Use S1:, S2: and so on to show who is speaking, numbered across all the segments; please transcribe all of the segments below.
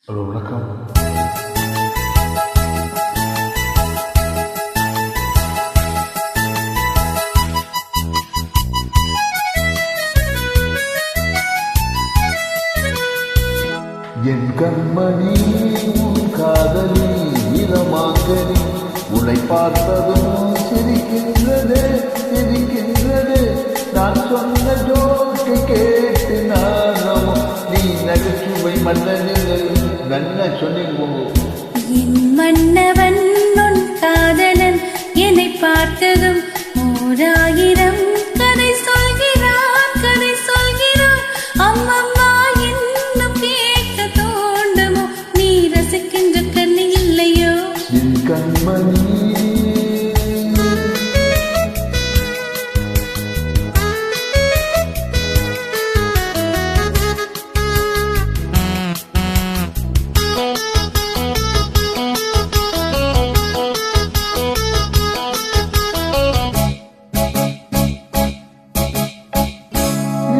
S1: Hello வணக்கம். என் கண்மணி உன் காதலி இளமாங்கனி உன்னை பார்த்ததும் சிரிக்கின்றதே சிரிக்கின்றதே. நான் சொன்ன ஜோக்கை கேட்டு நானும் நீ நகைச்சுவை மன்னனில் நல்ல சொன்னீங்க.
S2: என் மன்னவன் உன் காதலன் என்னை பார்த்ததும் ஓராயிரம் கதை சொல்கிறான் கதை சொல்கிறான். அம்மம்மா இன்னும் கேட்க தோண்டுமோ, நீ ரசிக்கின்ற கண்ணு இல்லையோ
S1: என் கண்மணி.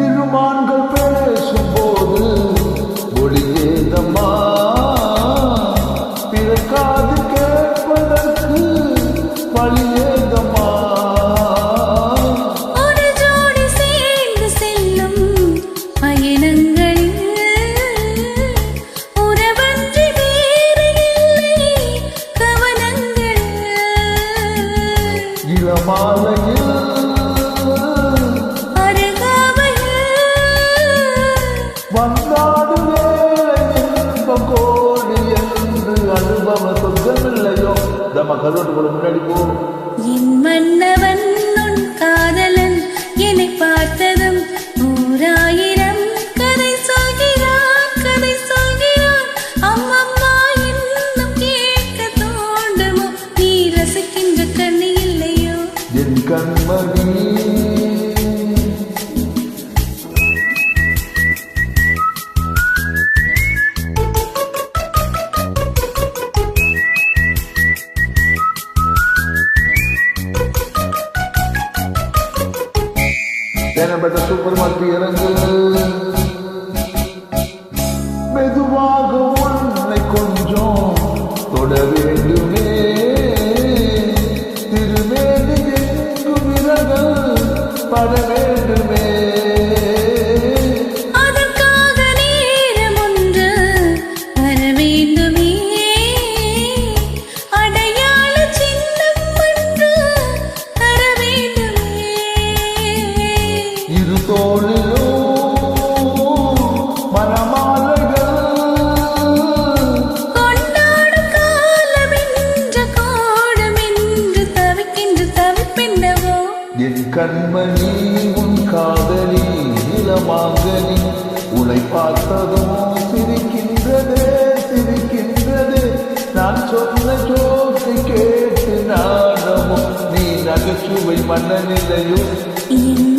S1: இருமான்கள் பேசும்போது ஒளியேதம்மா, பிறக்காது கேட்பதற்கு வழியேதம்மா.
S2: ஒரு ஜோடி சேர்ந்து செல்லும் பயணங்களில் உறவன்றி வேறு இல்லை கவனங்கள்.
S1: இளமாலையில் வந்தாடு வேலை இன்பம் கோடி என்று அனுபவ சொந்தமில்லையோ. நம்ம கருவட்டுக்குள்ள முன்னாடி போ.
S2: என் மன்னவன் உன் காதலன் என்னை பார்த்ததும் ஓராயிரம் கதை சொல்கிறான் கதை சொல்கிறான். அம்மம்மா இன்னும் கேட்க தோண்டுமோ, நீ ரசிக்கின்ற கண்ணு இல்லையோ
S1: என் கண்மணி. தேனப்பட்ட சூப்பர் மார்க்கெட் இறங்கு. மெதுவாக உன்னை கொஞ்சம் தொட வேண்டுமே, திருமேனி எங்கும் விரகள் பட வேண்டுமே.
S2: அதற்காக நேரம் ஒன்று வர வேண்டுமே, அடையாள சின்னம் ஒன்று தர வேண்டுமே.
S1: இரு தோளிலோ மனமாலைகள்
S2: கொண்டாடும் காலம் என்ற கோடம் என்று தவிக்கின்ற தவிப்பென்னவோ.
S1: என் கண்மணி உன் காதலி இளமாங்கனி உன்னை பார்த்ததும் சிரிக்கின்றதே சிரிக்கின்றதே. நான் சொன்ன ஜோக்கை கேட்டு நாடமும் நீ நகைச்சுவை மன்னனிலையோ.
S2: என்